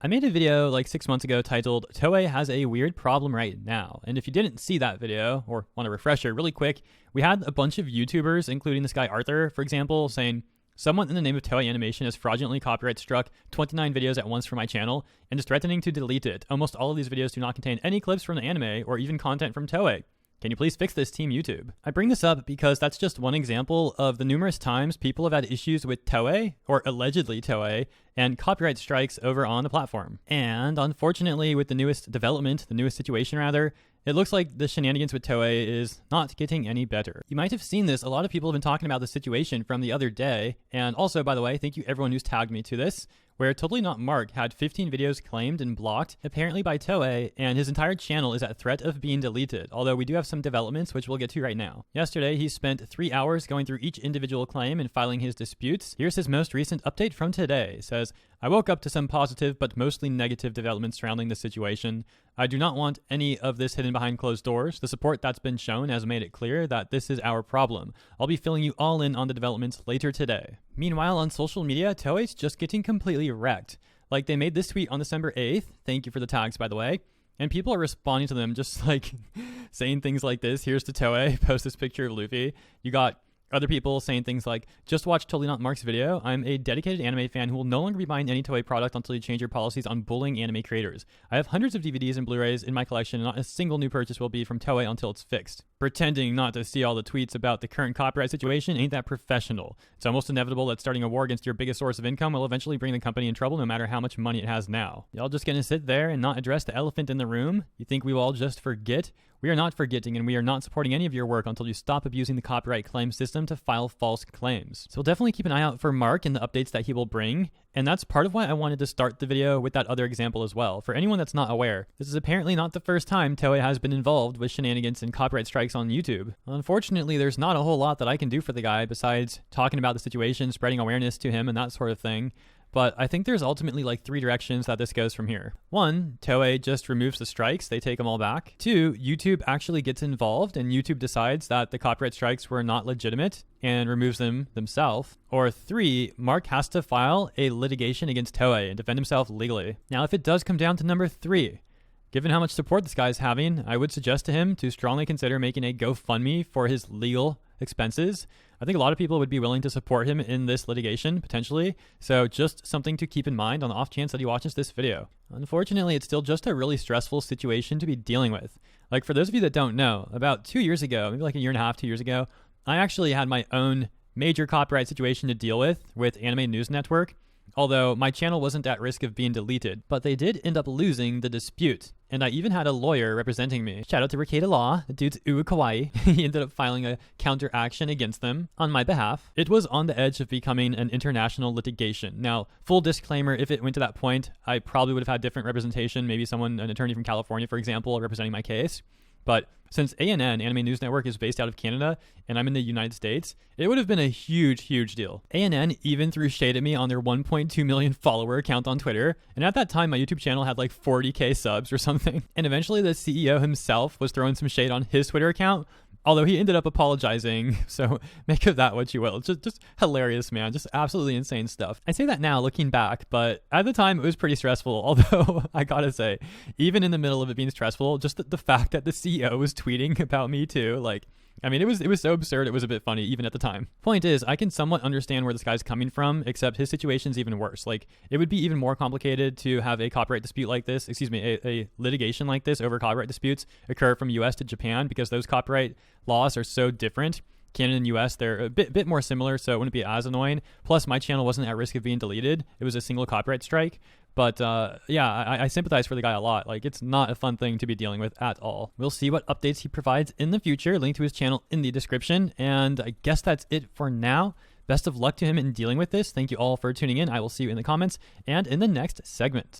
I made a video like 6 months ago titled Toei has a weird problem right now. And if you didn't see that video or want a refresher really quick, we had a bunch of YouTubers, including this guy Arthur, for example, saying someone in the name of Toei Animation has fraudulently copyright struck 29 videos at once from my channel and is threatening to delete it. Almost all of these videos do not contain any clips from the anime or even content from Toei. Can you please fix this, Team YouTube? I bring this up because that's just one example of the numerous times people have had issues with Toei, or allegedly Toei, and copyright strikes over on the platform. And unfortunately, with the newest situation rather, it looks like the shenanigans with Toei is not getting any better. You might have seen this. A lot of people have been talking about the situation from the other day. And also, by the way, thank you everyone who's tagged me to this, where Totally Not Mark had 15 videos claimed and blocked, apparently by Toei, and his entire channel is at threat of being deleted, although we do have some developments, which we'll get to right now. Yesterday, he spent 3 hours going through each individual claim and filing his disputes. Here's his most recent update from today. It says, I woke up to some positive but mostly negative developments surrounding the situation. I do not want any of this hidden behind closed doors. The support that's been shown has made it clear that this is our problem. I'll be filling you all in on the developments later today. Meanwhile, on social media, Toei's just getting completely wrecked. Like, they made this tweet on December 8th. Thank you for the tags, by the way. And people are responding to them just like saying things like this. Here's to Toei. Post this picture of Luffy. You got other people saying things like, just watch Totally Not Mark's video. I'm a dedicated anime fan who will no longer be buying any Toei product until you change your policies on bullying anime creators. I have hundreds of DVDs and Blu-rays in my collection, and not a single new purchase will be from Toei until it's fixed. Pretending not to see all the tweets about the current copyright situation ain't that professional. It's almost inevitable that starting a war against your biggest source of income will eventually bring the company in trouble no matter how much money it has now. Y'all just gonna sit there and not address the elephant in the room? You think we will all just forget? We are not forgetting, and we are not supporting any of your work until you stop abusing the copyright claim system to file false claims. So we'll definitely keep an eye out for Mark and the updates that he will bring. And that's part of why I wanted to start the video with that other example as well. For anyone that's not aware, this is apparently not the first time Toei has been involved with shenanigans and copyright strikes on YouTube. Unfortunately, there's not a whole lot that I can do for the guy besides talking about the situation, spreading awareness to him, and that sort of thing. But I think there's ultimately like 3 directions that this goes from here. 1, Toei just removes the strikes, they take them all back. 2, YouTube actually gets involved and YouTube decides that the copyright strikes were not legitimate and removes them themselves. Or 3, Mark has to file a litigation against Toei and defend himself legally. Now, if it does come down to number 3, given how much support this guy's having, I would suggest to him to strongly consider making a GoFundMe for his legal expenses. I think a lot of people would be willing to support him in this litigation, potentially. So just something to keep in mind on the off chance that he watches this video. Unfortunately, it's still just a really stressful situation to be dealing with. Like, for those of you that don't know, about 2 years ago, maybe like a year and a half, 2 years ago, I actually had my own major copyright situation to deal with Anime News Network. Although my channel wasn't at risk of being deleted, but they did end up losing the dispute. And I even had a lawyer representing me. Shout out to Rikeda Law. The dude's uwu kawaii. He ended up filing a counter action against them on my behalf. It was on the edge of becoming an international litigation. Now, full disclaimer, if it went to that point, I probably would have had different representation. Maybe an attorney from California, for example, representing my case. But since ANN, Anime News Network, is based out of Canada and I'm in the United States, it would have been a huge, huge deal. ANN even threw shade at me on their 1.2 million follower account on Twitter. And at that time, my YouTube channel had like 40K subs or something. And eventually the CEO himself was throwing some shade on his Twitter account, although he ended up apologizing. So make of that what you will. It's just hilarious, man. Just absolutely insane stuff. I say that now looking back, but at the time it was pretty stressful. Although I gotta say, even in the middle of it being stressful, just the fact that the CEO was tweeting about me too, like, I mean, it was so absurd, it was a bit funny, even at the time. Point is, I can somewhat understand where this guy's coming from, except his situation's even worse. Like, it would be even more complicated to have a copyright dispute like this, a litigation like this over copyright disputes occur from US to Japan, because those copyright laws are so different. Canada and US, they're a bit more similar, so it wouldn't be as annoying. Plus, my channel wasn't at risk of being deleted. It was a single copyright strike. But yeah, I sympathize for the guy a lot. Like, it's not a fun thing to be dealing with at all. We'll see what updates he provides in the future. Link to his channel in the description. And I guess that's it for now. Best of luck to him in dealing with this. Thank you all for tuning in. I will see you in the comments and in the next segment.